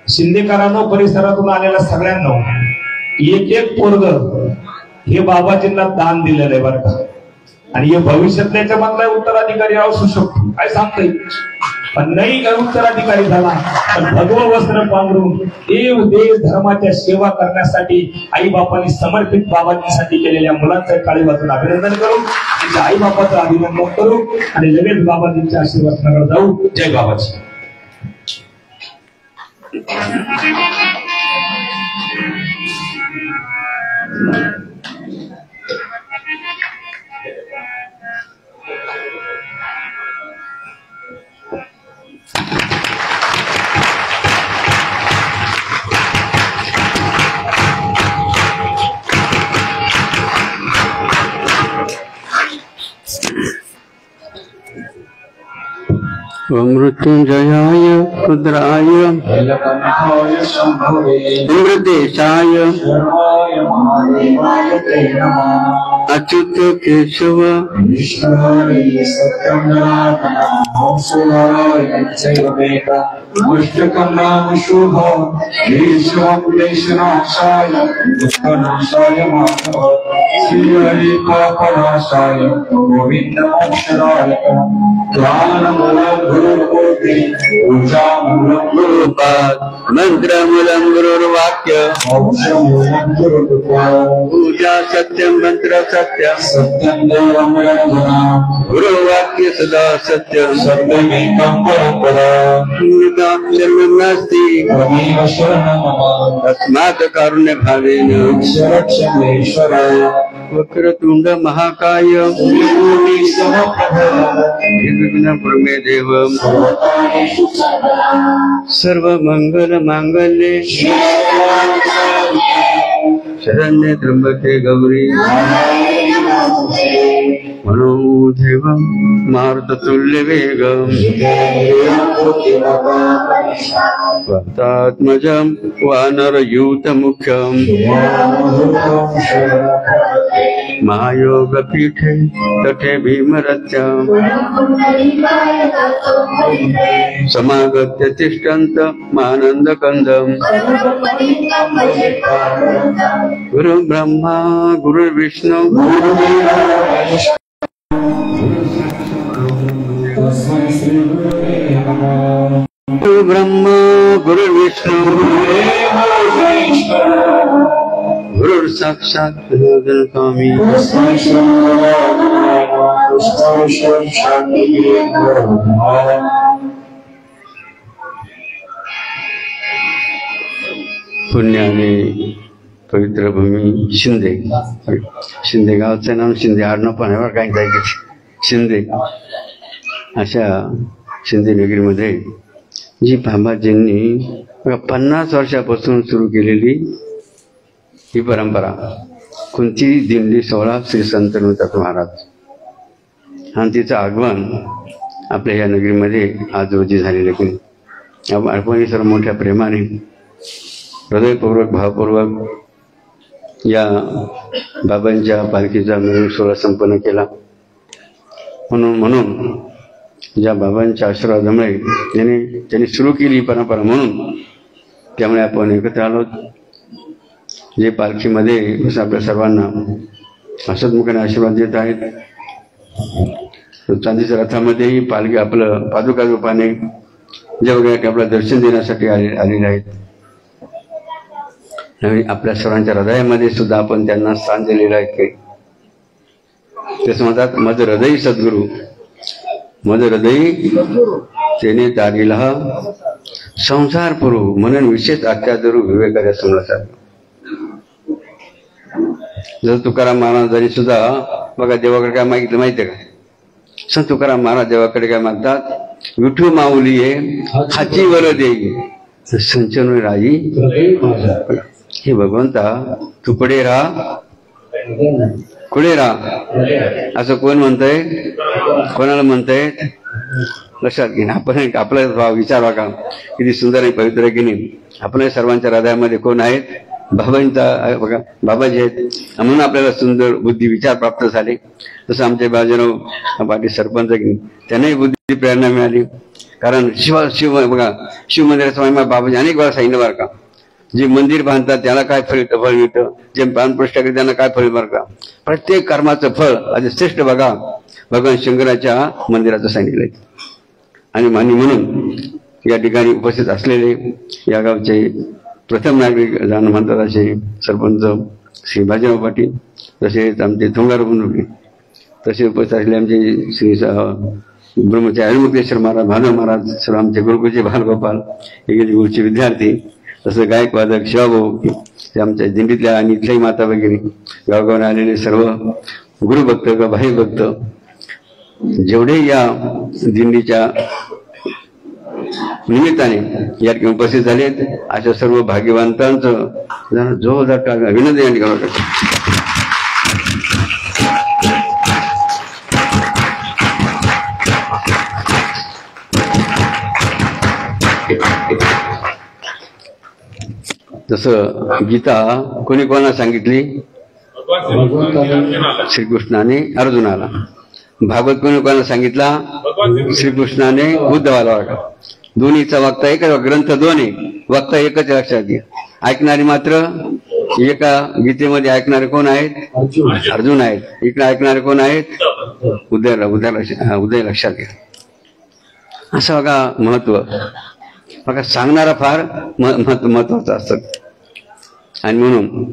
शिंदेकरांनो, परिसरातून आलेल्या सगळ्यांना एक एक पोरग हे बाबाजींना दान दिलेलं आहे बरं का. आणि हे भविष्यातल्या मधला उत्तराधिकारी असू शकतो, काय सांगता येईल, पण नाही काय उत्तराधिकारी झाला पण भगवं वस्त्र पांघरून देव देश धर्माच्या सेवा करण्यासाठी आई बापांनी समर्पित बाबाजींसाठी केलेल्या मुलांचं काळी वाचून अभिनंदन करू, त्यांच्या आई बापाचं अभिनंदन करू आणि लगेच बाबाजींच्या आशीर्वादाकडे जाऊ. जय बाबाजी. मृत्युंजयाय रुद्राय इंद्रदेशाय अच्युत केशव मंत्रमूलं गुरुर्वाक्य पूजा सत्यं मंत्र सत्यं सत्यं देवं गुरुवाक्य सदा सत्यं सत्यमेकं परं नास्ति तस्मात् कारुण्य भावेन वक्रतुंड महाकाय निर्विघ्नकुरु देव सर्वमंगल मांगल्ये शरण्ये त्र्यंबके गौरी मनोदेवं मारुततुल्य वेगं वातात्मजं वानरयूतमुख्यं महायोगपीठे तटे भीमरत्यां समागत्य तिष्ठन्त मानन्दकन्दं गुरु ब्रह्मा गुरुर्विष्णु गुरु ब्रह्मा गुरुर्विष्णु गुरुर् साक्षात् परब्रह्म स्वामी पुण्याने पवित्र भूमी शिंदे, शिंदे गावचं नाव शिंदे आडनाव पण आहे काही जागी शिंदे. अशा शिंदे नगरीमध्ये जी बाबाजींनी 50 वर्षापासून सुरू केलेली ही परंपरा कोणती दिंडी सोहळा श्री संत निवृत्त महाराज आणि तिचं आगमन आपल्या या नगरीमध्ये आज रोजी झालेलं की आपण सर्व मोठ्या प्रेमाने हृदयपूर्वक भावपूर्वक या बाबांच्या पालखीचा मिरवणूक सोहळा संपन्न केला. म्हणून ज्या बाबांच्या आशीर्वादामुळे त्यांनी सुरू केली परंपरा म्हणून त्यामुळे आपण एकत्र आलो. जे पालखीमध्ये आपल्या सर्वांना हसतमुखाने आशीर्वाद देत आहेत. चांदीच्या रथामध्येही पालखी आपलं पादुका रूपाने जेवढे आपलं दर्शन देण्यासाठी आलेले आहेत. आपल्या सर्वांच्या हृदयामध्ये सुद्धा आपण त्यांना स्थान दिलेलं आहे. काही तेच म्हणतात मज हृदयी सद्गुरू, मज हृदयी तेने दारिला संसार पुरू म्हणून विशेष अत्यादरू विवेकाच्या समोर. जर तुकाराम महाराजांनी सुद्धा बघा देवाकडे काय मागितलं माहितीये का? संत तुकाराम महाराज देवाकडे काय मागतात? विठू माऊली हाची वर देई संचन राई. हे भगवंता तू पुढे राहा पुढे राहा असं कोण म्हणतंय? कोणाला म्हणतंय? लक्षात घे. आपण आपला विचार का किती सुंदर आणि पवित्र आहे की नाही. आपल्या सर्वांच्या हृदयामध्ये कोण आहेत? बाबांचा बघा बाबाजी आहेत. म्हणून आपल्याला सुंदर बुद्धी विचार प्राप्त झाले. तसं आमचे बाजूराव पाटील सरपंच की त्यांनाही बुद्धी प्रेरणा मिळाली. कारण शिव बघा, शिव मंदिराचा महिमा बाबाजी अनेक वेळा सांगितलं बरं का. जे मंदिर बांधतात त्याला काय फळ मिळतं, जे प्राणप्रतिष्ठा करतात त्यांना काय फळ बरं का. प्रत्येक कर्माचं फळ आधी श्रेष्ठ बघा भगवान शंकराच्या मंदिराचं सांगितलंय. आणि म्हणून या ठिकाणी उपस्थित असलेले या गावचे प्रथम नागरिक जाण म्हणतात असे सरपंच श्री बाजीराव पाटील, तसेच आमचे थोंगार बंधुके, तसे उपस्थित असलेले आमचे श्री ब्रह्मचारी हरिमुक्तेश्वर महाराज, भानव महाराज, सर्व आमचे गुरुकुलचे बालगोपाल, हे गुरुचे विद्यार्थी, तसं गायक वादक शिवाभाऊ, ते आमच्या दिंडीतल्या आणि इथल्याही माता वगैरे गावगावने आलेले सर्व गुरुभक्त किंवा भाईभक्त जेवढे या दिंडीच्या निमित्ताने या ठिकाणी उपस्थित झालेत, अशा सर्व भाग्यवंतांचं जोरदार विनंती आणि करावं. जसं गीता कोणी कोणाला सांगितली? श्रीकृष्णाने अर्जुनाला. भागवत कोणी कोणाला सांगितला? श्रीकृष्णाने उद्धवाला. दोन्हीचा वक्ता एक, ग्रंथ दोन आहे, वक्ता एकच, लक्षात घ्या. ऐकणारी मात्र एका गीतेमध्ये ऐकणारे कोण आहेत? अर्जुन आहेत. इकडे ऐकणारे कोण आहेत? उदय लक्षात घ्या. असं बघा महत्व, बघा सांगणारा फार महत्वाचं असतं. आणि म्हणून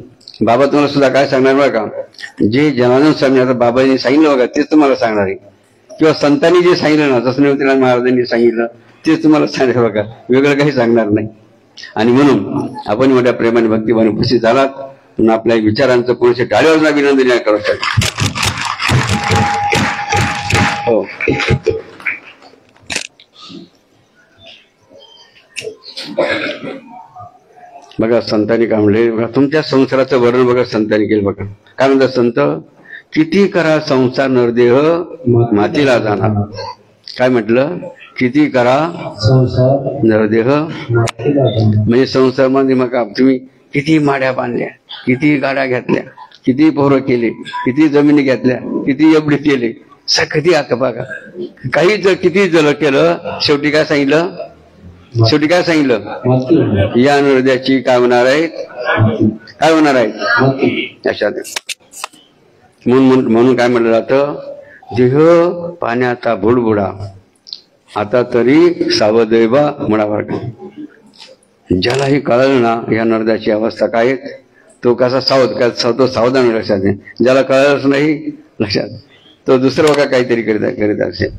बाबा तुम्हाला सुद्धा काय सांगणार बघा का, जे जनार्दन स्वामी आता बाबांनी सांगितलं बघा तेच तुम्हाला सांगणार आहे, किंवा संतांनी जे सांगितलं ना, जसं निवृत्तीनाथ महाराजांनी सांगितलं तेच तुम्हाला सांगणार बघा, वेगळं काही सांगणार नाही. आणि म्हणून आपण मोठ्या प्रेमाने भक्तिभावाने उपस्थित झालात, म्हणून आपल्या विचारांचं पुरुषे टाळीवर अभिनंदन करू शकतो. हो, बघा संतांनी काय म्हणले बघा, तुमच्या संसाराचं वर्णन बघा संतांनी केलं बघा. काय म्हणतात संत? किती करा संसार नरदेह मातीला जाणार. काय म्हटलं? किती करा संसार नरदेह, म्हणजे संसार मध्ये मग तुम्ही किती माड्या बांधल्या, किती गाड्या घेतल्या, किती पोरं केले, किती जमिनी घेतल्या, किती एवढे केले, किती आता बघा काही किती जल केलं, शेवटी काय सांगितलं? शेवटी काय सांगितलं? या हृदयाची काय होणार आहेत? काय होणार आहेत? अशात म्हणून काय म्हटलं जातं? देह पाण्याचा बुडबुडा, आता तरी सावदैवा मुळावर. ज्यालाही कळलं ना या नरद्याची अवस्था काय आहे, तो कसा तो सावधान लक्षात नाही. ज्याला कळलंच नाही लक्षात, तो दुसरं बघा काहीतरी करीत असेल.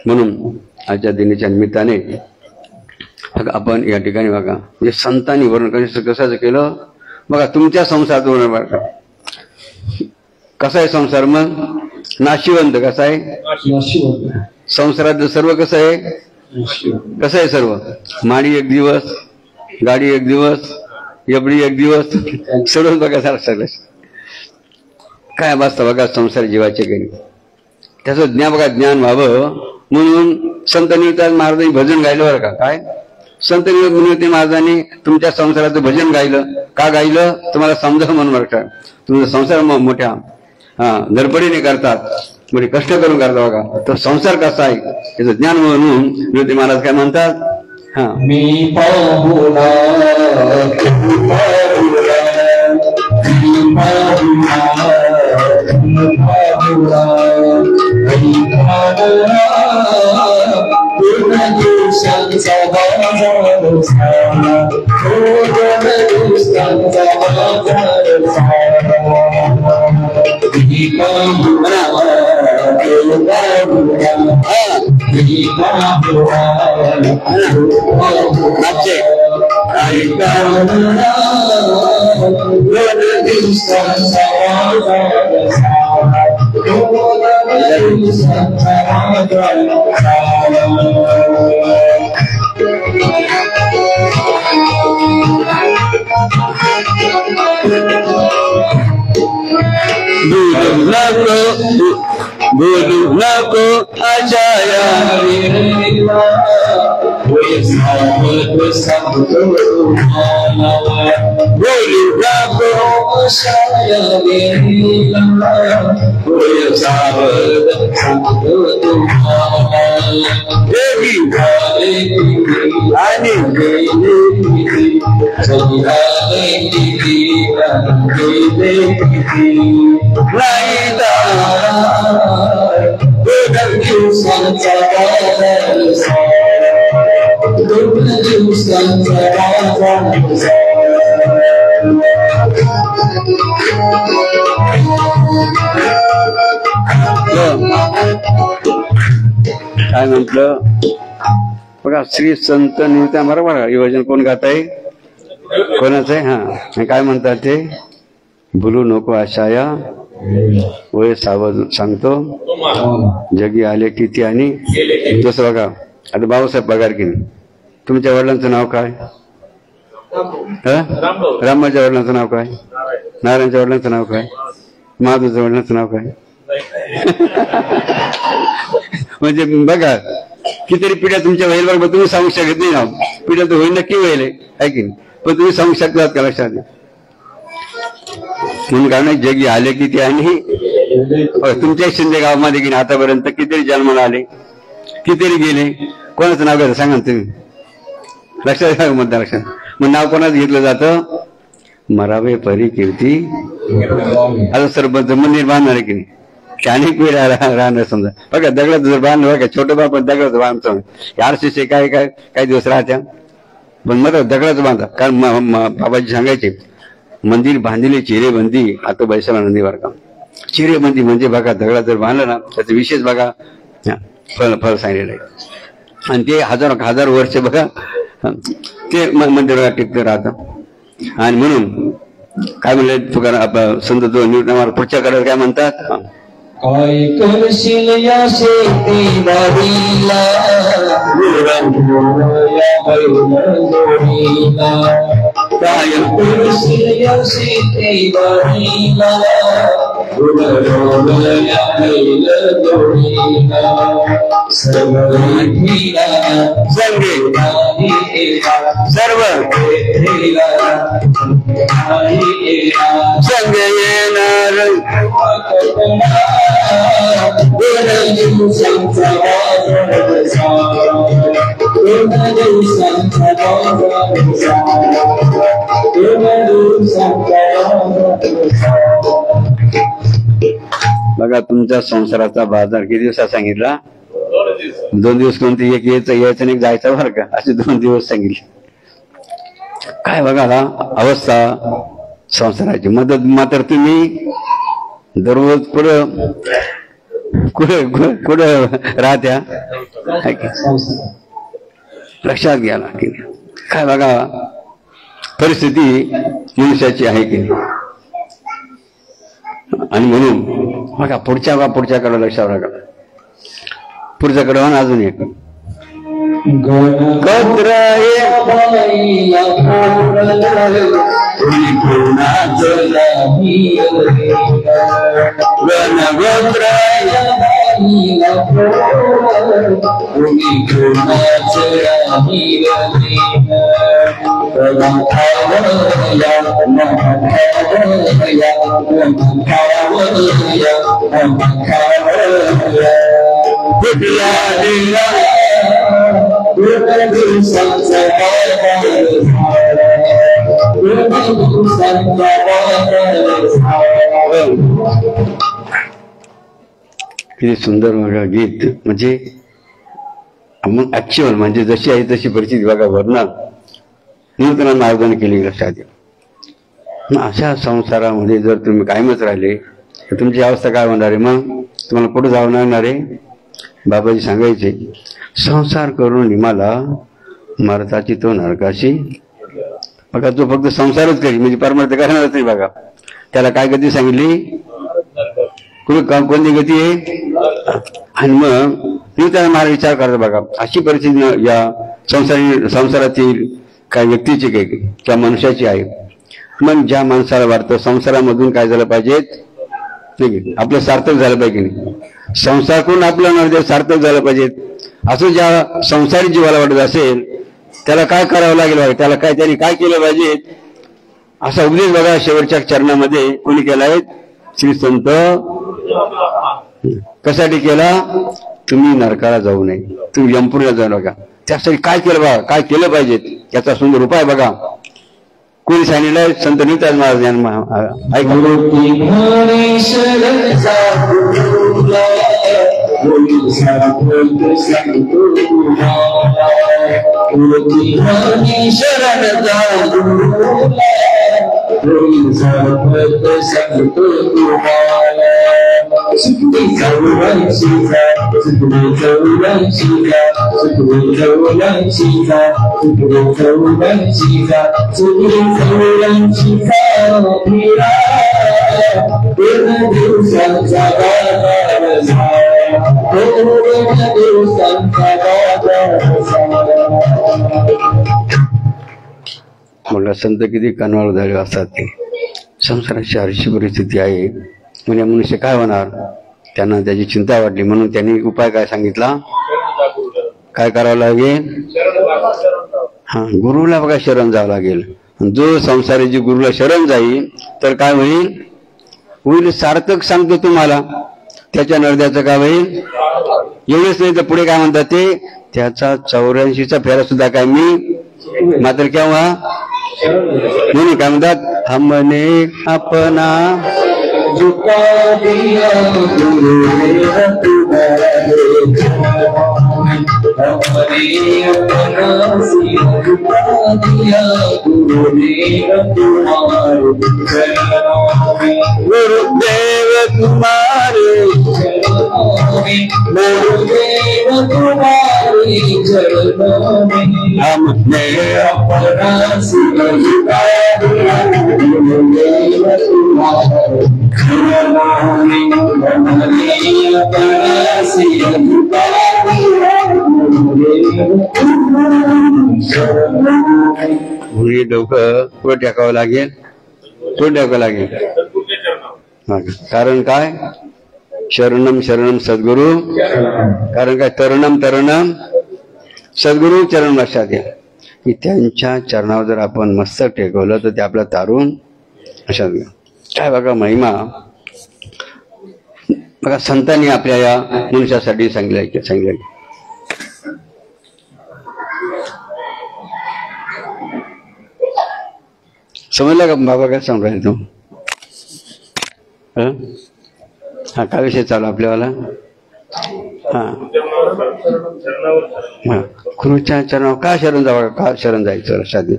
म्हणून आजच्या दिनाच्या निमित्ताने आपण या ठिकाणी बघा म्हणजे संतांनी वर्णन कसं केलं बघा. तुमच्या संसारात वर्णन बघा कसा आहे संसार, मग नाशिवंत कसा आहे संसारात सर्व कसं आहे, कसं आहे सर्व. माडी एक दिवस, गाडी एक दिवस, एबडी एक दिवस, सर्व बघा सगळं काय वाचतं बघा संसार जीवाचे काही. त्याचं ज्ञान बघा, ज्ञान व्हावं म्हणून संत निवृत्तीनाथ महाराजांनी भजन गायलं बरं का. काय संत निवृत्ती महाराजांनी तुमच्या संसाराचं भजन गायलं. का गायलं? तुम्हाला समजावं म्हणून बरं का. तुमचा संसार मोठ्या धडपडीने करतात, म्हणजे कष्ट करून करता बघा, तर संसार कसा आहे याचं ज्ञान म्हणून निवृत्ती महाराज काय म्हणतात? मी बोलू नको अजाया काय म्हंटल बघा, श्री संत निवृत्ती बरोबर योजन कोण गात आहे, कोणाच आहे? हा, काय म्हणतात ते, भुलू नको आशाया वय सावध सांगतो जगी आले किती आणि दुसरं बघा. आता बाबासाहेब पगार की तुमच्या वडिलांचं नाव काय? रामाच्या वडिलांचं नाव काय? नारायणच्या वडिलांचं नाव काय? महादेवच्या वडिलांचं नाव काय? म्हणजे बघा कितीतरी पिढ्या तुमच्या होईल बघा, तुम्ही सांगू शकत नाही ना. पिढ्या तर होईल नक्की होईल आहे की नाही, पण तुम्ही सांगू शकतात का लक्षात? म्हणून काय नाही, जगी आले किती आणि तुमच्या शिंदे गावामध्ये की आतापर्यंत कितीतरी जन्माला आले, कितीतरी गेले. कोणाचं नाव घ्यायचं सांगा तुम्ही, लक्षात घ्या मतदार लक्षात. मग नाव कोणाचं घेतलं जातं? मरावे परी कीर्ती. आता सरपंच मंदिर बांधणार आहे की नाही, अनेक वेळ राहणार समजा. बघा दगडाचं जर बांधलं बघा, छोटं बाप दगडाचं बांधतो. RCC काय काय काही दिवस राहत्या, पण मग दगडाचं बांधा. कारण बाबाजी सांगायचे मंदिर बांधले चिरेबंदी. आता बैसाला नंदीवर का चिरेबंदी म्हणजे बघा दगडात जर बांधलं ना त्याचं विशेष बघा फळ सांगितलेलं आहे. आणि ते हजार वर्ष बघा ते मंदिराला टिकतं राहतं. आणि म्हणून काय म्हणले तुकाराम संत निवृत्ती पुढच्या काळात काय म्हणतात, काय करशील या शेती बारीला काय करशील या शेती बारीला सर्व संग येणार बघा. तुमच्या संसाराचा बाजार किती दिवसात सांगितला? 2 दिवस. कोणते एक यायचं आणि एक जायचं बरं का, असे 2 दिवस सांगितले. काय बघा अवस्था संसाराची. मदत मात्र तुम्ही दररोज कुठं राहत्या लक्षात घ्या ना की काय बघा परिस्थिती मनुष्याची आहे की नाही. आणि म्हणून बघा पुढच्याकडे लक्षात राखा. पुढच्याकडे अजून एक किती सुंदर बघा गीत. म्हणजे आपण ऍक्च्युअल म्हणजे जशी आहे तशी परिस्थिती बघा वर्णन नूतन मार्गाने केली. लक्षात घ्या. अशा संसारामध्ये जर तुम्ही कायमच राहिले तर तुमची अवस्था काय होणार आहे? मग तुम्हाला कुठं जावं लागणार आहे? बाबाजी सांगायचे संसार करून निमाला मरताची तो नरकाशी. बघा जो फक्त संसारच करी म्हणजे परमार्थ करणारच नाही. बघा त्याला काय गती सांगितली, कोणती गती आहे? आणि मग मी त्याला मला विचार करतो बघा अशी परिस्थिती या संसारातील काय व्यक्तीची काही किंवा मनुष्याची आहे. मग ज्या माणसाला वाटतं संसारामधून काय झालं पाहिजे, आपलं सार्थक झालं पाहिजे नाही. संसार करून आपलं नवदेव सार्थक झालं पाहिजे असं ज्या संसारी जीवाला वाटत असेल त्याला काय करावं लागेल, त्याला काय त्यांनी काय केलं पाहिजे असा उपदेश बघा शेवटच्या चरणामध्ये कोणी केलाय? श्री संत. कशासाठी केला? तुम्ही नरकाला जाऊ नये, तुम्ही यमपुरीला जाऊ नका. त्यासाठी काय केलं बघा, काय केलं पाहिजे याचा सुंदर उपाय बघा. कोणी सांगितलंय? संत निवृत्ती महाराज ऐका. म्हणलं संत किती कानवाळ झाले असतात ते. संसाराची हरशी परिस्थिती आहे म्हणजे मनुष्य काय होणार, त्यांना त्याची चिंता वाटली म्हणून त्यांनी उपाय काय सांगितला, काय करावं लागेल? हा, गुरुला बघा शरण जावं लागेल. जो संसाराची गुरुला शरण जाईल तर काय होईल? सार्थक सांगतो तुम्हाला, त्याच्या नरद्याचं काय होईल? एवढंच नाही तर पुढे काय म्हणतात ते, त्याचा 84चा फेरा सुद्धा काय मी मात्र केव्हा नाही काय म्हणतात, हमने अपना झुका दिया हमने अपना सिर झुका दिया गुरुदेव तुम्हारे चरणों में, गुरुदेव तुम्हारे चरणों में हमने अपना सिर झुका दिया गुरुदेव तुम्हारे चरणों में, हमने अपना सिर झुका दिया गुरुदेव मुली डोकं पुढे टाकावं लागेल, पुढे टाकावं लागेल. कारण काय? शरणम शरणम सद्गुरु. कारण काय? तरुणम सद्गुरु चरण लक्षात घ्या की त्यांच्या चरणावर जर आपण मस्तक टेकवलं तर ते आपला तारून लक्षात घ्या. काय बघा महिमा बघा संतांनी आपल्या या मनुष्यासाठी सांगितलं. समजलं का बाबा काय सांगू राहिले तू? हा काय विषय चालू आपल्यावाला? हा गुरुच्या चरणावर का शरण जावं, का शरण जायचं लक्षात घे.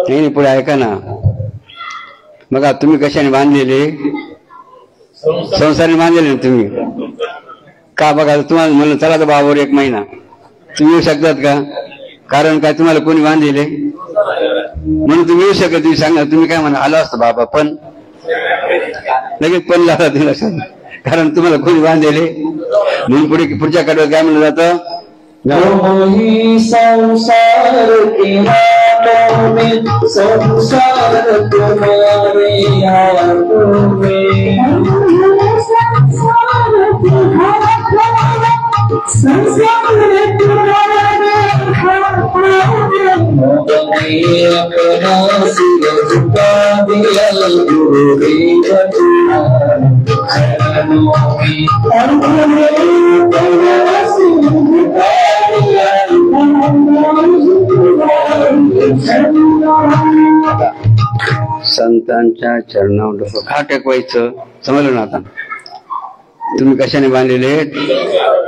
नाही पुढे ऐका ना. बघा तुम्ही कशाने बांधलेले? संसाराने बांधलेले ना तुम्ही. का बघा तुम्हाला म्हणलं चला तर बाबावर 1 महिना तुम्ही येऊ शकतात का? कारण काय? तुम्हाला कोणी बांधलेले म्हणून तुम्ही येऊ शकत. तुम्ही सांगा, तुम्ही काय म्हणा आलो असतं बाबा पण लगेच पण लागला तुम्ही लक्षात. कारण तुम्हाला कोणी बांधलेले म्हणून पुढच्या कडव्यात काय म्हणलं जातं? संसार के हाथों में, संसार तुम्हारे हाथों में, संसार तुम्हारे अपना सिर झुका दिया गुरुदेव तुम्हारे चरणों में, हमने अपना सिर झुका दिया संतांच्या चरणावर डोकं का टेकवायचं? समजलं ना आता? तुम्ही कशाने बांधलेले?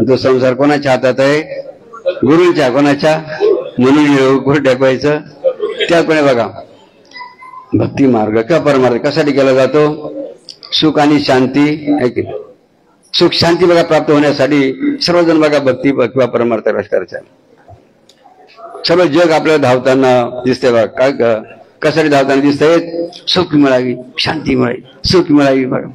तो संसार कोणाच्या हातात आहे? गुरुच्या. कोणाच्या? म्हणून कुठे टेकवायचं? त्याचप्रमाणे बघा भक्ती मार्ग किंवा परमार्ग कशासाठी केला जातो? सुख आणि शांती आहे की सुख शांती बघा प्राप्त होण्यासाठी सर्वजण बघा भक्ती किंवा परमार्थ करायचा. सर्व जग आपल्याला धावताना दिसते बघा. काय कशासाठी धावताना दिसतंय? सुख मिळावी, शांती मिळावी, सुख मिळावी. बघा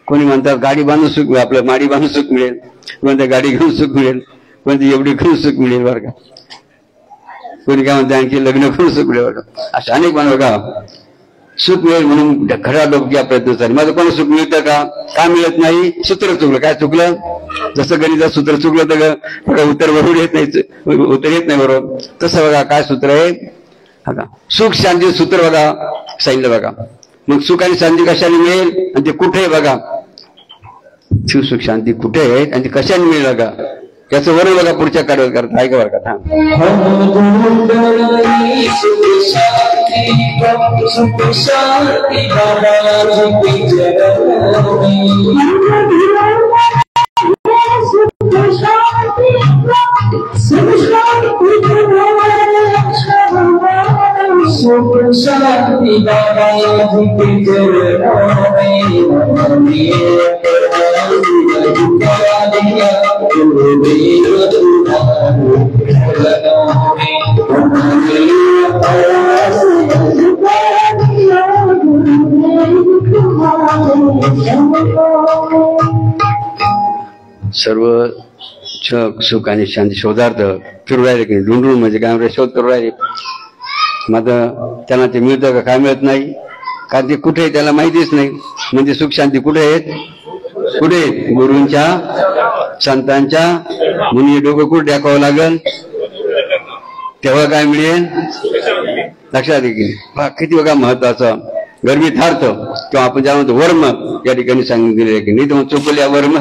कोणी म्हणतात गाडी बांधून सुख मिळेल, आपलं माडी बांधून सुख मिळेल, कोणत्या गाडी घेऊन सुख मिळेल, कोणती एवढी घेऊन सुख मिळेल बरं का. कोणी काय म्हणते आणखी लग्न करून सुख मिळेल बघा. अशा अनेक मान बघा सुख मिळेल म्हणून खरा डोक्या प्रयत्न चालले. माझं कोण सुख मिळतं का मिळत नाही? सूत्र चुकलं. काय चुकलं? जसं गणितात सूत्र चुकलं तर बघा उत्तर बरोबर येत नाही, उत्तर येत नाही बरोबर. तसं बघा काय सूत्र आहे बघा, सुख शांती सूत्र बघा सांगितलं बघा. मग सुख आणि शांती कशाने मिळेल आणि ते कुठे आहे बघा, सुख शांती कुठे आहे आणि ते कशाने मिळेल बघा, त्याचं वरून बघा पुढच्या कारवाई करता. ऐका बरं का. शांति बाबा सर्व सुख आणि शांती शोधार्थ फिरू राहिले की ढूंढून म्हणजे काय शोध करू राहिले. मात्र त्यांना ते मिळतं काय मिळत नाही, कारण ते कुठे आहे त्याला माहितीच नाही. म्हणजे सुख शांती कुठे आहेत? कुठे आहेत? गुरूंच्या संतांच्या मुनी डोकं कुठे टाकावं लागेल तेव्हा काय मिळेल लक्षात येईल. किती बघा महत्वाचं गर्भितार्थ किंवा आपण ज्या म्हणतो वर्म या ठिकाणी सांगून दिले की नाही. तर चुकल्या वर्म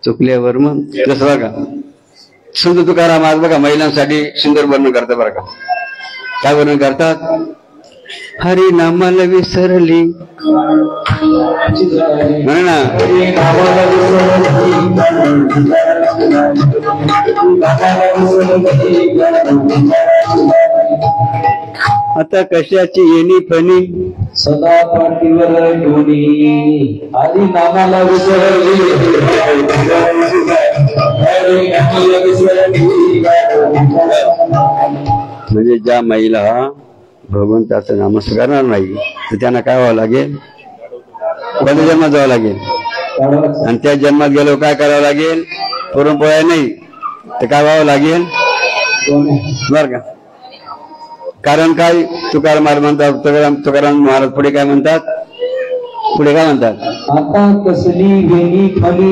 चुकल्या वर्म जसं बघा संत तुकाराम आज बघा महिलांसाठी सुंदर वर्णन करतात बरं का. काय वर्णन करतात? हरी नामाला विसरली म्हणे ना, आता कशाची येणी फणी सदा पाठीवर डोली हरी नामाला विसरली म्हणजे ज्या महिला भगवंताचं नामस्मरण करणार नाही तर त्यांना काय व्हावं लागेल? कोणत्या जन्मात जावं लागेल? आणि त्या जन्मात गेलो काय करावं लागेल? पुरणपोळ्या नाही तर काय व्हावं लागेल बर का. कारण काय तुकाराम महाराज म्हणतात, तुकाराम महाराज पुढे काय म्हणतात? पुढे काय म्हणतात? आता कसली वेणी फली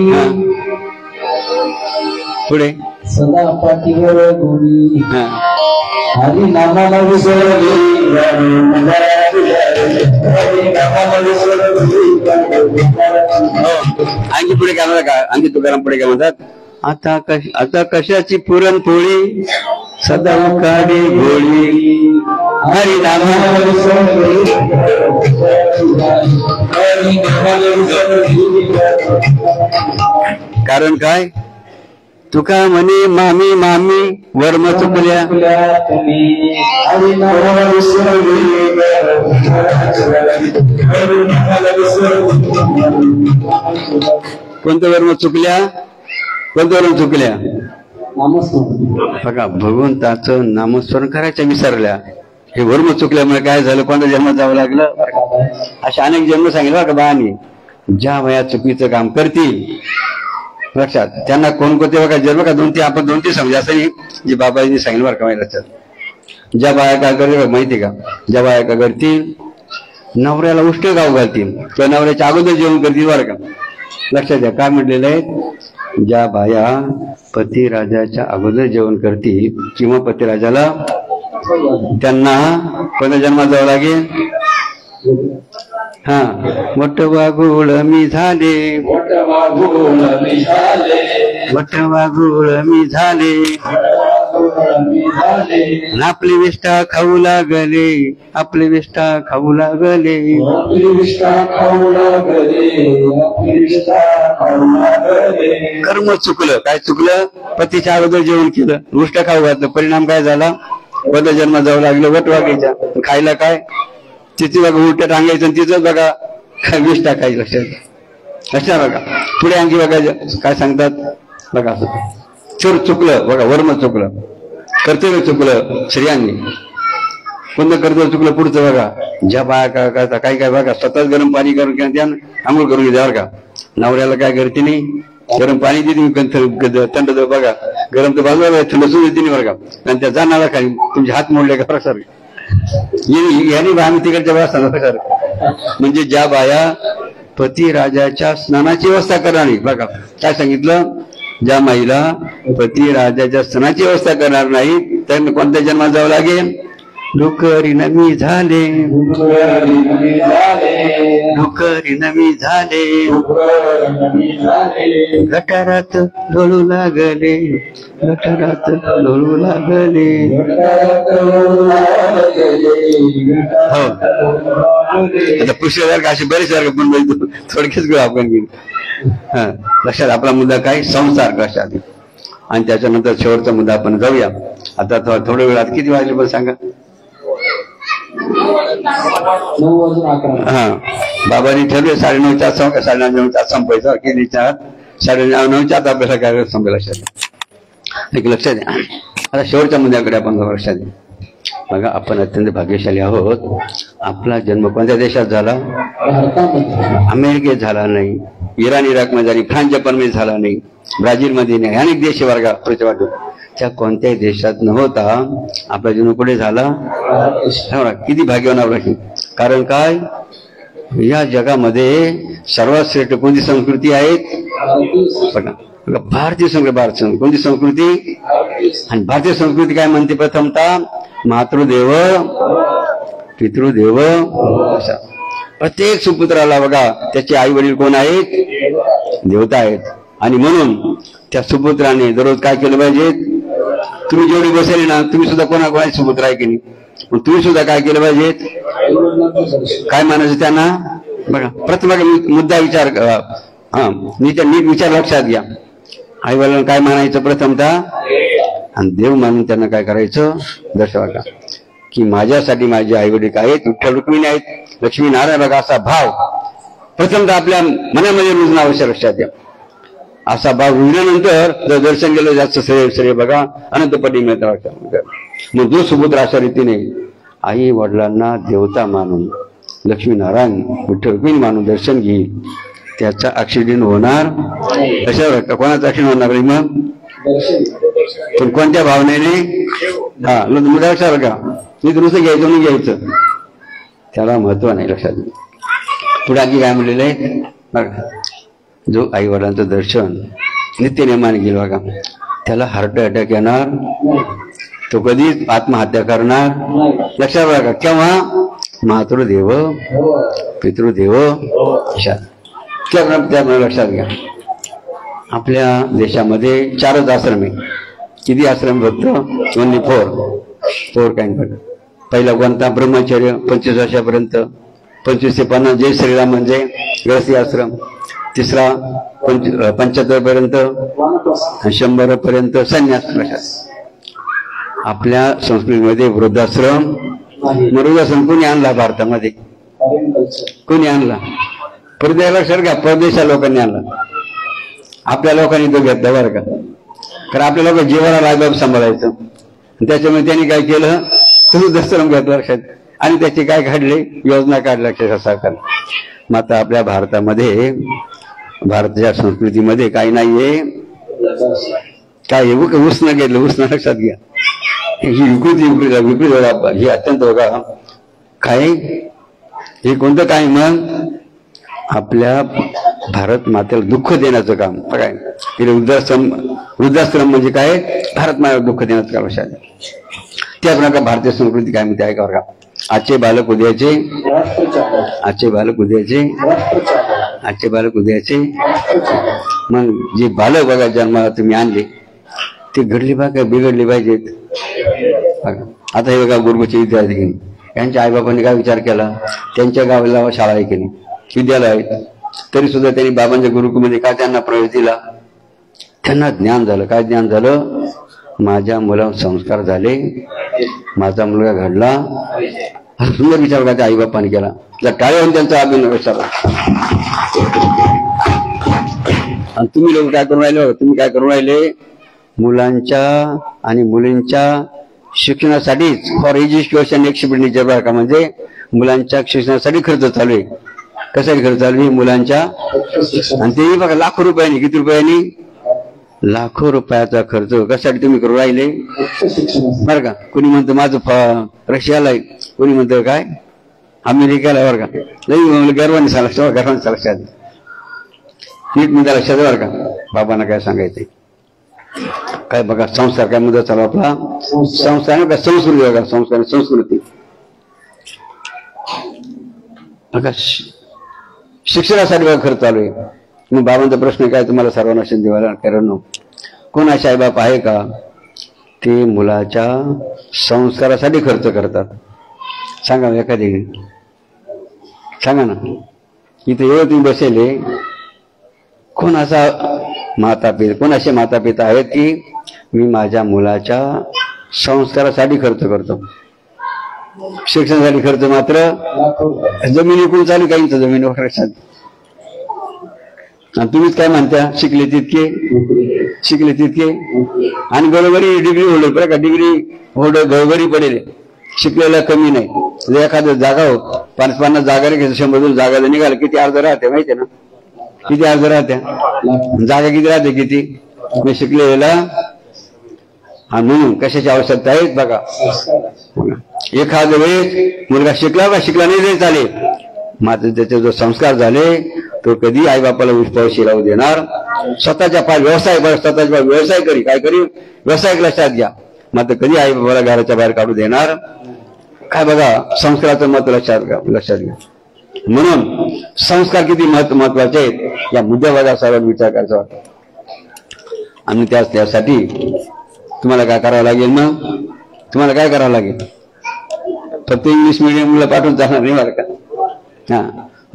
पुढे सदा पाठीवर गोळी हरी नामाला विसरली आणखी पुढे काय म्हणतात? आणखी तुकाराम पुढे काय म्हणतात? आता कशाची पुरणपोळी सदा काढे गोळी हरी नामाला विसरली. कारण काय? तुका म्हणे मामी मामी वर्म चुकल्या. कोणतं वर्म चुकल्या? कोणतं वर्म चुकल्या? बघा भगवंताचं नामस्मरण करायचं विसरल्या. हे वर्म चुकल्यामुळे काय झालं? कोणत्या जन्मात जावं लागलं? असे अनेक जन्म सांगितलं बघा बाळांनी. ज्या वयात चुकीचं काम करतील लक्षात त्यांना कोणकोणते बघा जन्म का आपण दोन तीन समजा असं जे बाबाजींनी सांगितलं बरं का माहिती. ज्या बाया काय करतील माहिती का? ज्या बाया काय करतील नवऱ्याला उष्ट गाव घालतील किंवा नवऱ्याच्या अगोदर जेवण करतील बरं का. लक्षात द्या काय म्हटलेलं आहे? ज्या बाया पतिराजाच्या अगोदर जेवण करतील किंवा पतिराजाला त्यांना कोणत्या जन्मात जावं लागेल? हा मोठवा गोळ मी झाले, मोठवा गोळ मी झाले, आपली विष्ठा खाऊ लागले, आपली विष्ठा खाऊ लागले. कर्म चुकलं. काय चुकलं? पतीच्या अगोदर जेवण केलं, विष्ठा खाऊ घातलं, परिणाम काय झाला? कोणत्या जन्मात जावं लागलं? वटवागीच्या. खायला काय? तिथे बघा उलट्या टांगायचं आणि तिथंच बघा विष टाकायचं. लक्षात बघा. पुढे आणखी बघा काय सांगतात बघा. असं चुकलं बघा, वर्म चुकलं, कर्तव्य चुकलं स्त्रियांनी. कोणतं कर्तव्य चुकलं? पुढचं बघा. ज्या बाया काय करता काही काय बघा स्वतःच गरम पाणी करून किंवा आंघोळ करून घ्या बरं का. नवऱ्याला काय करते नाही, गरम पाणी देते थंड बघा, गरम तर बाजूला थंड सुद्धा देते नाही बरं का. आणि त्या जाणारा खाली तुमचे हात मोडले का सर यांनी आम्ही तिकडच्या बाया सर म्हणजे ज्या बाया पती राजाच्या स्नानाची व्यवस्था करणार नाही. बघा काय सांगितलं, ज्या महिला पती राजाच्या स्नानाची व्यवस्था करणार नाही त्यांना कोणत्या जन्मात जावं लागेल. डुकरी नमी झाले, डुकरी नमी झाले, गटारात लोळू लागले, गटारात लोळू लागले. हो आता पुष्कळ असे बरेच वर्ग पण थोडक्याच घेऊ आपण घेऊ. हा लक्षात आपला मुद्दा काय, संसार लक्षात. आणि त्याच्यानंतर शेवटचा मुद्दा आपण जाऊया. आता थोड्या वेळात किती वाजले पण सांगा. 9:11. हा बाबांनी ठरले 9:30 9:30 संपायचं. किती 9:30 आपल्याला काय संपेल लक्षात एक लक्षात द्या. आता शेवटच्या मुद्द्याकडे आपण लक्षात द्या. बघा आपण अत्यंत भाग्यशाली आहोत. आपला जन्म कोणत्या देशात झाला, अमेरिकेत झाला नाही, इराण इराकमध्ये झाली, फ्रान्स जपानमध्ये झाला नाही, ब्राझीलमध्ये नाही, अनेक देश वर्गा वाटतो त्या कोणत्याही देशात न होता आपला जन्म कुठे झाला. किती भाग्यवान आपला. कारण काय, या जगामध्ये सर्वात श्रेष्ठ कोणती संस्कृती आहे, भारतीय संस्कृती. भारत संस्कृती कोणती संस्कृती, आणि भारतीय संस्कृती काय म्हणते, प्रथमतः मातृदेव पितृदेव. असा प्रत्येक सुपुत्राला बघा त्याचे आई वडील कोण आहेत, देवता आहेत. आणि म्हणून त्या सुपुत्राने दररोज काय केलं पाहिजे, तुम्ही जेवढी बसले ना तुम्ही सुद्धा कोणाकोणाचे सुपुत्र आहे की नाही, पण तुम्ही सुद्धा काय केलं पाहिजे, काय मानायचं त्यांना. बघा प्रथम मुद्दा विचार हा नीट विचार लक्षात घ्या. आई वडिलांना काय मानायचं प्रथमतः, आणि देव मानून त्यांना काय करायचं दर्शवा की माझ्यासाठी माझे आई वडील काय आहेत, विठ्ठल रुक्मिणी आहेत, लक्ष्मी नारायण. बघा असा भाव प्रथमतः आपल्या मनामध्ये रुजणं आवश्यक. लक्षात घ्या असा भाव रुजल्यानंतर जर दर्शन गेलं जास्त श्रेय बघा अनंतपटी मिळतं. मग जो सुपुत्र अशा रीतीने आई वडिलांना देवता मानून लक्ष्मीनारायण विठ्ठल रुक्मिणी मानून दर्शन घेईल त्याचा ऍक्सिडेंट होणार कशावर, कोणाचा ऍक्सिडेंट होणार नाही. मग पण कोणत्या भावनेने, हा मुद्दा लक्षात का, मी दुसरं घ्यायचं म्हणून घ्यायचं त्याला महत्व नाही. लक्षात पुढे आणखी काय म्हणलेलं आहे बघा, जो आई वडिलांचं दर्शन नित्य नेमाने गेल बघा त्याला हार्ट अटॅक येणार, तो कधीच आत्महत्या करणार. लक्षात बघा केव्हा, मातृदेव पितृदेव त्यामुळे लक्षात घ्या. आपल्या देशामध्ये 4च आश्रम आहे. किती आश्रम फक्त, ओनली 4 काइंड. पहिला कोणता, ब्रह्मचर्य 25 वर्षापर्यंत, 25 ते 50 जय श्रीराम म्हणजे गृहस्थी आश्रम. तिसरा 75 पर्यंत, 100 पर्यंत संन्यास. आपल्या संस्कृतीमध्ये वृद्धाश्रम, वृद्धाश्रम कोणी आणला भारतामध्ये, कोणी आणला, परदेशा लोकांनी आणला. आपल्या लोकांनी तो घेतला बरं का, कारण आपल्या लोक जीवाला राजबाब सांभाळायचं. त्याच्यामुळे त्यांनी काय केलं, वृद्धाश्रम घेतला लक्षात, आणि त्याचे काय काढले, योजना काढल्या सरकार. मात्र आपल्या भारतामध्ये, भारताच्या संस्कृतीमध्ये काही नाहीये, काय उष्ण घेतलं, उष्ण लक्षात घ्या. ही विकृती ही अत्यंत बघा काय, हे कोणतं काय, मग आपल्या भारत मातेला दुःख देण्याचं काम काय. वृद्धाश्रम म्हणजे काय, भारत मातेला दुःख देण्याचं काम. लक्षात त्याप्रमाणे भारतीय संस्कृती काय म्हणते आहे का, आजचे बालक उद्याचे, आजचे बालक उद्याचे, आजचे बालक उद्याचे. मग जे बालक बघा जन्माला तुम्ही आणले ते घडले बघा बिघडले पाहिजेत. आता हे बघा गुरुकुलचे विद्यार्थी की नाही, यांच्या आईबापांनी काय विचार केला, त्यांच्या गावाला शाळा आहे की नाही, विद्यालय आहेत, तरी सुद्धा त्यांनी बाबांच्या गुरुकुलमध्ये काय त्यांना प्रवेश दिला, त्यांना ज्ञान झालं. काय ज्ञान झालं, माझ्या मुलावर संस्कार झाले, माझा मुलगा घडला. सुंदर विचार का त्या आईबापाने केला, टाळ्या त्यांचा अभिनव विचारला. आणि तुम्ही लोक काय करून राहिले, तुम्ही काय करून राहिले, मुलांच्या आणि मुलींच्या शिक्षणासाठीच, फॉर एज्युकेशन एक्सपेंडिचर बरं का, म्हणजे मुलांच्या शिक्षणासाठी खर्च चालू आहे. कशासाठी खर्च चालू आहे, मुलांच्या, आणि तेही बघा लाखो रुपयांनी. किती रुपयांनी, लाखो रुपयाचा खर्च कशासाठी तुम्ही करू राहिले फक्त शिक्षणासाठी. बरं का. कोणी म्हणतं माझं रशियाला आहे, कोणी म्हणतं काय अमेरिकेला आहे, बरं का. लई गर्वाने सांगा, गर्वाने सांगा, नीट मुद्दा लक्षात बरं का. बाबांना काय सांगायचंय काय बघा. संस्कार काय मुद्दा चालू आपला संस्कार का संस्कृती बघा. संस्कार संस्कृती बघा. शिक्षणासाठी बघा खर्च चालू आहे. मग बाबांचा प्रश्न काय तुम्हाला सर्वांना शिंदेवाला कारण कोण असे आईबाप आहे का ते मुलाच्या संस्कारासाठी खर्च करतात? सांगा एखादी सांगा ना. इथे एवढं तुम्ही बसेले कोण असा माता पिता कोण असे माता पिता आहेत की मी माझ्या मुलाच्या संस्कारासाठी खर्च करतो. शिक्षणासाठी खर्च मात्र लाखो रुपये. जमीन विकून चालू काहींचं जमीन वगैरे. आणि तुम्हीच काय म्हणता शिकले तितके शिकले तितके आणि बरोबरी डिग्री होल्डर बरं का. डिग्री होल्डर बरोबरी पडेल शिकलेला कमी नाही. एखादं जागा हो 50-50 जागा रे 100 जागा निघाल किती अर्ज राहते माहितीये ना. किती अर्ज राहत्या जागा किती राहते किती मी शिकलेला. आणि म्हणून कशाची आवश्यकता आहे बघा. एखाद्या वेळेस मुलगा शिकला का शिकला नाही तरी चालेल मात्र त्याचे जो संस्कार झाले तो कधी आईबापाला उष्पावशी राहू देणार. स्वतःच्या पाय व्यवसाय स्वतःच्या पाय व्यवसाय करी काय करी व्यवसाय लक्षात घ्या मात्र कधी आईबापाला घराच्या बाहेर काढू देणार काय बघा. संस्काराचं महत्व लक्षात घ्या. म्हणून संस्कार किती महत्वाचे आहेत या मुद्द्यावर सर्वांनी विचार करायचा वाटतो. आणि त्यासाठी तुम्हाला काय करावं लागेल मग तुम्हाला काय करावं लागेल. फक्त इंग्लिश मिडियमला पाठवून चालणार नाही बरं का. हा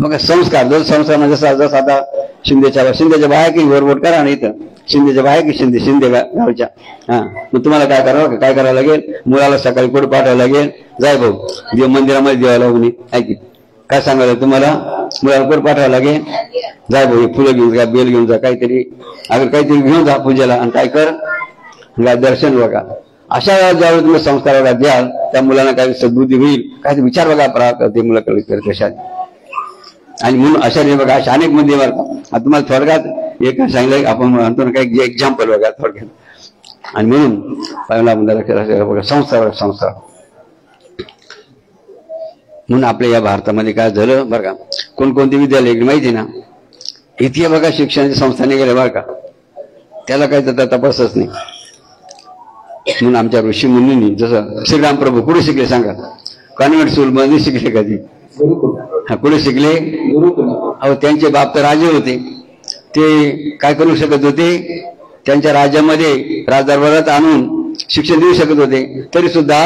मग संस्कार जर संस्कार जसा आता शिंदेच्या बाहेर की वरवट करा ना. इथं शिंदेच्या बाहेर की शिंदे गावच्या. हा मग तुम्हाला काय करावं लागेल. मुलाला सकाळी पुढे पाठवावं लागेल. जाय भाऊ मंदिरामध्ये देवा लागून ऐकी काय सांगायला तुम्हाला मुलाला पुढे पाठवावं लागेल. जाय भाऊ फुलं घेऊन जा बेल घेऊन जा काहीतरी काहीतरी घेऊन जा पूजेला आणि काय कर दर्शन बघा. अशा ज्यावेळी तुम्ही संस्काराला द्याल त्या मुलांना काही सद्बुद्धी होईल काही विचार बघा ते मुलं कशा. आणि म्हणून अशा बघा अशा अनेक मध्ये बघा. तुम्हाला थोडक्यात एक सांगितलं आपण म्हणतो ना काही एक्झाम्पल बघा थोडक्यात. आणि म्हणून पहिला मुद्दा बघा संस्कार. म्हणून आपल्या या भारतामध्ये काय झालं बरं का. कोणकोणते विद्यालय माहिती ना. इथे बघा शिक्षणाच्या संस्थाने गेले बरं का. त्याला काही त्याचा तपासच नाही. म्हणून आमच्या ऋषी मुनींनी जसं श्रीराम प्रभू कुठे शिकले सांगा. कॉन्व्हेंट स्कूल मध्ये शिकले कधी हा कुठे शिकले. अहो त्यांचे बाप तर राजे होते. ते काय करू शकत होते त्यांच्या राज्यामध्ये राजदरबारात आणून शिक्षण देऊ शकत होते. तरी सुद्धा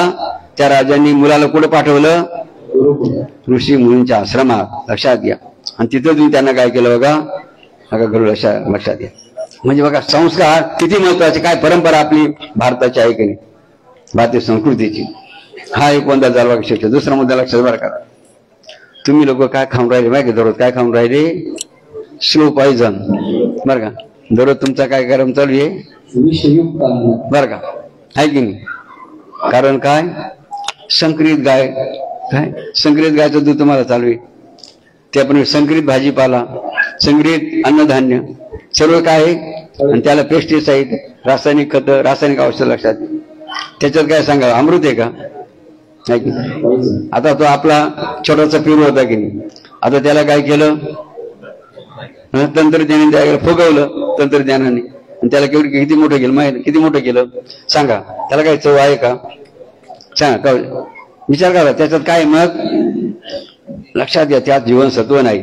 त्या राजांनी मुलाला कुठे पाठवलं ऋषी मुनींच्या आश्रमात. लक्षात घ्या. आणि तिथं तुम्ही त्यांना काय केलं बघा घडू लक्षात घ्या. म्हणजे बघा संस्कार किती महत्वाचे. काय परंपरा आपली भारताची आहे की नाही भारतीय संस्कृतीची. हा एक मुद्दा झाला शिक्षण. दुसरा मुद्दा लक्षात बरं करा. तुम्ही लोक काय खाऊन राहिले माहिती दररोज काय खाऊन राहिले स्लो पॉइझन बरं का. दररोज तुमचा काय कार्यक्रम चालू आहे बरं का आहे की नाही. कारण काय संकरित गाय काय संकरित गायचं दूध तुम्हाला चालू आहे. त्याप्रमाणे संकरित भाजीपाला संकरित अन्नधान्य सर्व काय आहे. आणि त्याला पेस्टिसाईड रासायनिक खत रासायनिक औषध लक्षात. त्याच्यात काय सांगा अमृत आहे का. आता तो आपला छोटासा पेरू होता की नाही. आता त्याला काय केलं तंत्रज्ञानाने त्याला फुगवलं तंत्रज्ञानाने. आणि त्याला किती मोठं केलं माहिती किती मोठं केलं सांगा. त्याला काय चव आहे का सांगा का विचार करा. त्याच्यात काय मग लक्षात घ्या. त्यात जीवनसत्व नाही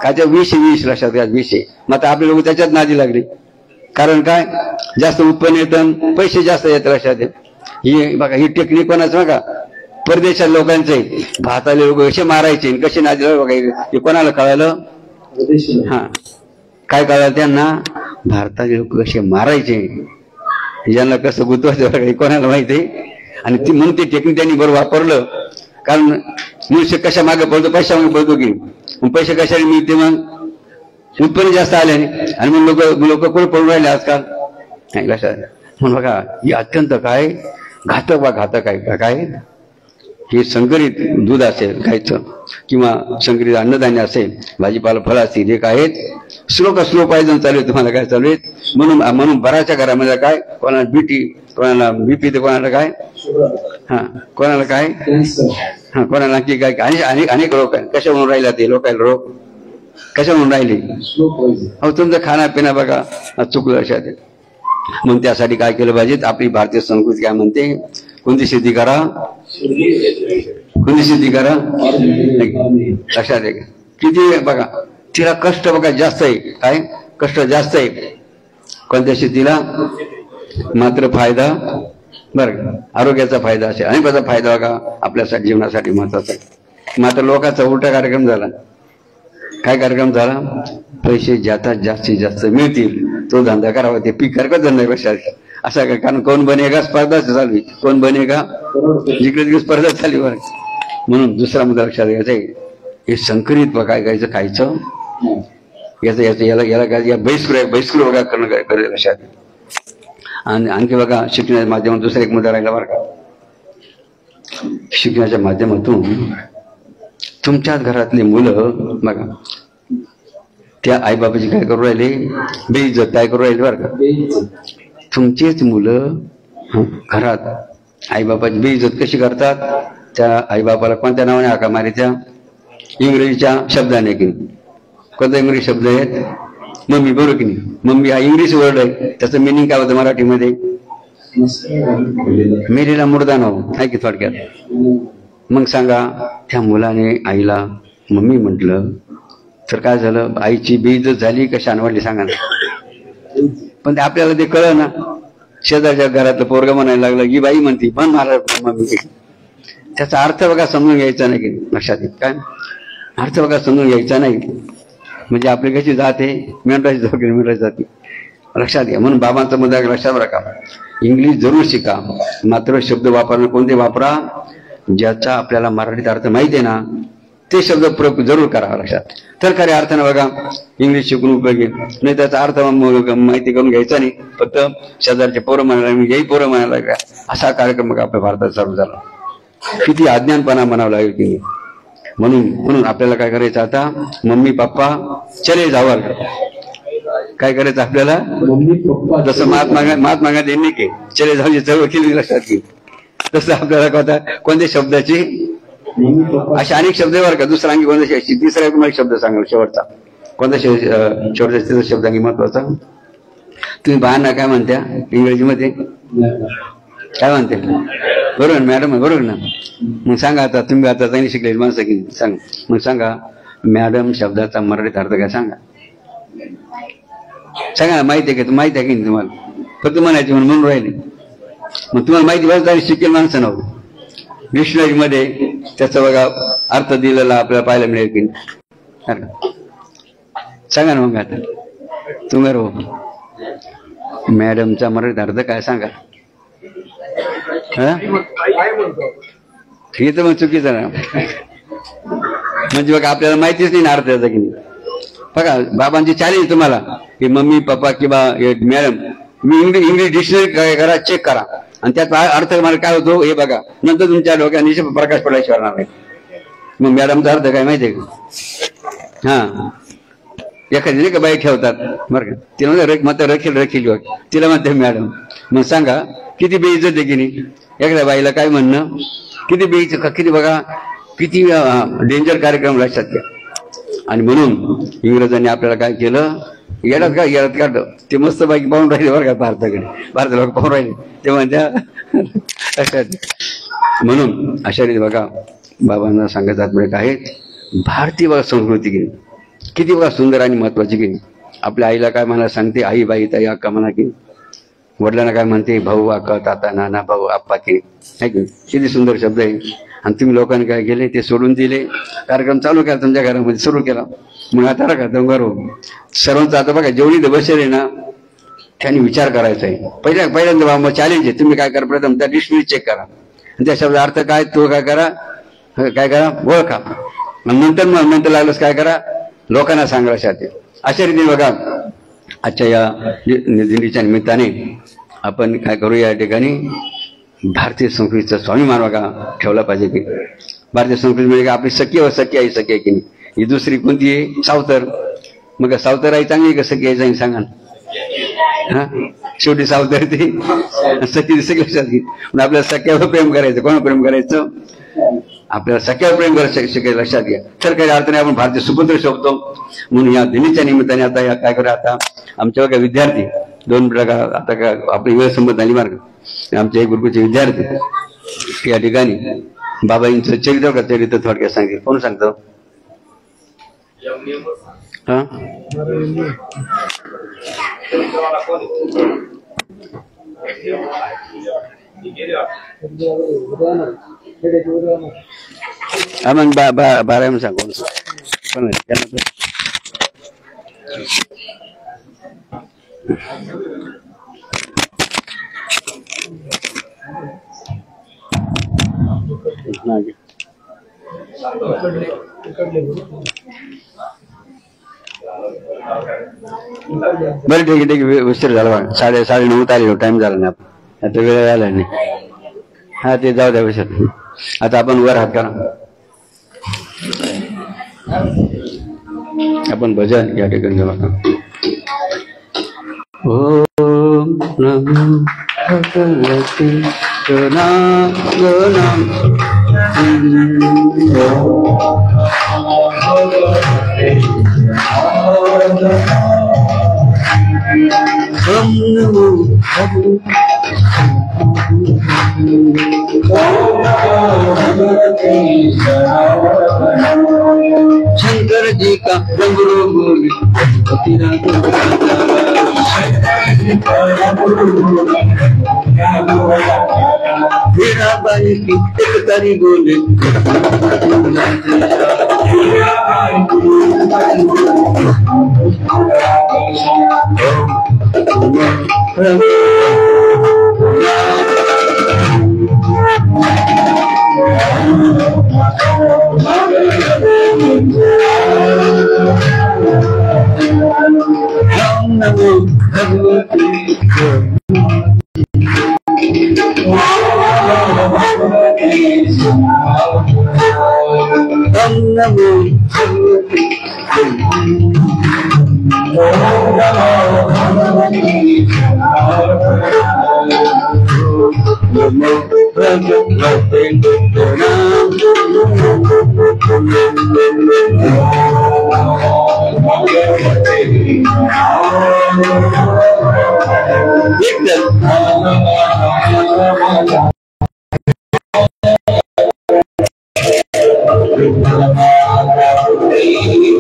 काय. त्या विष लक्षात घ्या विष. मग आता आपले लोक त्याच्यात नादी लागले. कारण काय जास्त उत्पन्न येतं पैसे जास्त येत लक्षात घ्या. ही बघा ही टेक्निक पण असं बघा परदेशात लोकांचे भारताले लोक कसे मारायचे कसे नादी बघा. हे कोणाला कळालं हा काय कळालं त्यांना भारताचे लोक कसे मारायचे यांना कसं गुंतवायचं बघा कोणाला माहिती. आणि ती म्हणून ते टेक्निक त्यांनी बरोबर वापरलं. कारण मनुष्य कशा मागे पडतो पैशा मागे पडतो की पैसे कशाने मिळते मग उत्पन्न जास्त आल्याने. आणि मग लोक कुठे पडून राहिले आजकाल नाही लक्षात. म्हणून बघा ही अत्यंत काय घातक आहे काय हे संकरित दूध असेल गायचं किंवा संकरित अन्नधान्य असेल, भाजीपाला फळं असतील, हे काय आहेत स्लो पायजन चालू आहे. तुम्हाला काय चालू आहेत म्हणून बऱ्याचशा घरामध्ये काय कोणाला बीटी, कोणाला बीपी, तर कोणाला काय कोणाला काय कोणाला आणखी काय अनेक रोग आहे. कशा म्हणून राहिला ते लोकांना रोग कशा म्हणून राहिले? अहो तुमचं खाण्यापिण्या बघा चुकलं अशा ते. म्हणून त्यासाठी काय केलं पाहिजे? आपली भारतीय संस्कृती काय म्हणते? कोणती शेती करा, कोणती शेती करा, लक्षात आहे. किती बघा तिला कष्ट बघा जास्त आहे. काय कष्ट जास्त आहे कोणत्या शेतीला? मात्र फायदा बरं आरोग्याचा फायदा असेल, अनेकाचा फायदा बघा आपल्यासाठी जीवनासाठी महत्वाचा आहे. मात्र लोकांचा उलटा कार्यक्रम झाला. काय कार्यक्रम झाला? पैसे जातात जास्तीत जास्त मिळतील तो धंदा करावा, ते पीक करत धंदा कशात असा का? कारण कोण बनेगा स्पर्धा चालू, कोण बनेगा जिकडे तिकडे स्पर्धा चालू बरं. म्हणून दुसरा मुद्दा लक्षात घ्यायचा आहे, हे संकरित काय करायचं खायचं याला काय या बहिष्कृत बघा करणं करेल लक्षात. आणि आणखी बघा शिक्षणाच्या माध्यमातून दुसरा एक मुद्दा राहिला बरं का. शिक्षणाच्या माध्यमातून तुमच्याच घरातली मुलं बघा त्या आईबापाची काय करू राहिले? बेइज्जत काय करू राहिले बरं का. तुमचीच मुलं घरात आईबापाची बेइज्जत कशी करतात? त्या आईबापाला कोणत्या नावाने हाका मारीत्या? इंग्रजीच्या शब्दाने की कोणता इंग्रजी शब्द आहेत? मम्मी, बरोबर की नाही? मम्मी हा इंग्लिश वर्ड आहे, त्याचं मिनिंग काय होतं मराठीमध्ये? मेरीला मुर्दा नाव आहे की थोडक्यात. मग सांगा त्या मुलाने आईला मम्मी म्हटलं तर काय झालं? आईची बेइज्जत झाली का शान वाटली सांगा ना. पण ते आपल्याला ते कळलं ना. शेजारच्या घरातलं पोरगं म्हणायला लागलं की बाई म्हणती पण मला मम्मी. त्याचा अर्थ बघा समजून घ्यायचा नाही की लक्षात येत. काय अर्थ बघा समजून घ्यायचा नाही. म्हणजे आपली कशी जाते मेंढराची जाते मेंढराची जाते लक्षात घ्या. म्हणून बाबांचा मुद्दा लक्षात राखा. इंग्लिश जरूर शिका, मात्र शब्द वापरणं कोणते वापरा? ज्याचा आपल्याला मराठीत अर्थ माहिती आहे ना ते शब्द प्रयोग जरूर करा लक्षात. तर खऱ्या अर्थानं बघा इंग्लिश शिकून उपयोगी नाही, त्याचा अर्थ माहिती करून घ्यायचा नाही. फक्त शेजारचे पोरं म्हणायला मी यही पोरं म्हणायला का असा कार्यक्रम बघा आपल्या भारतात चालू झाला. किती अज्ञानपणा म्हणावं लागेल की नाही. म्हणून आपल्याला काय करायचं आता? मम्मी पप्पा चले जावर काय करायचं आपल्याला? जसं महात्मा गांधी यांनी की चले जाऊची चळवळ केली लक्षात की, तसं आपल्याला कळता कोणत्या शब्दाची असे अनेक शब्द बरं का. दुसरा आणखी कोणत्या तिसरा तुम्हाला शब्द सांगा शेवटचा कोणता शेवटचा शब्द आणखी महत्वाचा? तुम्ही बाहेर काय म्हणत्या इंग्रजीमध्ये? काय म्हणते? बरोबर मॅडम, बरोबर ना. मग सांगा आता तुम्ही आता चांगली शिकलेली माणसं की सांग. मग सांगा मॅडम शब्दाचा मराठीत अर्थ काय सांगा. सांगा ना. माहिती आहे का? माहिती आहे की नाही तुम्हाला? फक्त म्हणायची म्हणून राहिले. मग तुम्हाला माहिती बघा शिकेल माणसं नव्हतं. डिक्शनरी मध्ये त्याचा बघा अर्थ दिलेला आपल्याला पाहायला मिळेल की सांगा ना. मग आता तुम्ही रो मॅडमचा मराठीत अर्थ काय सांगा. हे तर मग चुकीचं ना. म्हणजे बघा आपल्याला माहितीच नाही ना अर्थ याचा की नाही. बघा बाबांची चॅलेंज तुम्हाला की मम्मी पप्पा किंवा मॅडम मी इंग्लिश डिक्शनरी काय करा चेक करा आणि त्यात अर्थ मला काय होतो हे बघा. नंतर तुमच्या डोक्याने प्रकाश पडायला नाही. मग मॅडमचा अर्थ काय माहितीये का? हा एखादी नाही का बाई ठेवतात बरं का. तिला म्हणते मत रखील तिला म्हणते मॅडम. मग सांगा किती बेइज्जत आहे की नाही. एखाद्या बाईला काय म्हणणं किती बेइज्जत, किती बघा किती डेंजर कार्यक्रम लक्षात घ्या. आणि म्हणून इंग्रजांनी आपल्याला काय केलं? येड्यात काढलं. ते मस्त बाईक पाहून राहिले बरं का. भारताला पाहून राहिले ते म्हणत्या. म्हणून अशा रीती बघा बाबांना सांगत आत्मक आहेत. भारतीय बघा संस्कृती की किती बघा सुंदर आणि महत्वाची की. आपल्या आईला काय म्हणायला सांगते? आई बाई ताई अक्का म्हणा की. वडिलांना काय म्हणते? भाऊ अक्का ताता नाना भाऊ आप्पा की. आहे की किती सुंदर शब्द आहे. आणि तुम्ही लोकांनी काय केले? ते सोडून दिले. कार्यक्रम चालू केला तुमच्या घरामध्ये सुरू केला. मग आता का बरोबर सर्वांचा आता बघा जेवढी बसेल आहे ना त्यांनी विचार करायचा आहे. पहिल्यांदा मग चॅलेंज आहे. तुम्ही काय करा? प्रथम त्या डिक्शनरी चेक करा आणि त्या शब्द अर्थ काय तो काय करा ओळखा. नंतर लागलंच काय करा? लोकांना सांगा. अशा रीतीने बघा आजच्या या दिंडीच्या निमित्ताने आपण काय करू या ठिकाणी भारतीय संस्कृतीचा स्वाभिमान बघा ठेवला पाहिजे की भारतीय संस्कृती म्हणजे आपली सखी व सखी आई सखी आहे की नाही. ही दुसरी कोणती आहे? सावतर. मग सावतर आई चांगली का सखी आई चांगली सांगा ना. शेवटी सावतर ती सखी सगळी लक्षात घे. पण आपल्याला सख्यावर प्रेम करायचं. कोणा प्रेम करायचं? आपल्याला सख्यावर प्रेम करायचं लक्षात घ्या. सरकारी अर्थाने आपण भारतीय सुपुत्र शोधतो. म्हणून या दिनीच्या निमित्ताने आता या काय करा, आता आमच्या बघा विद्यार्थी 2 प्रकार आता का आपली वेळ संमत झाली मार्ग. आमच्या एक ग्रुपचे विद्यार्थी या ठिकाणी बाबाजींचं चरित्र का चरित्र थोडक्यात सांगेल. कोण सांगतो? हा मग 12 सांग. कोण बरं ठीक आहे ठीक आहे. उशीर झाला बघा. 9:30 आले. टाइम झाला नाही. आता वेळ झाला नाही. हा ते जाऊ द्या विषय. आता आपण वर हात करा. आपण भजन या ठिकाणी बघा. ओम नमो भगवते गणागणां ओम नमो शंकर जी का डमरू बोले हीराबाई की एक तारी बोले नमो भगवती नमो भगवती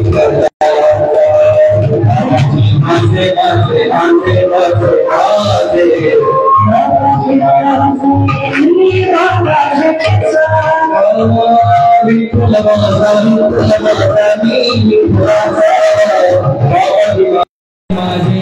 माझे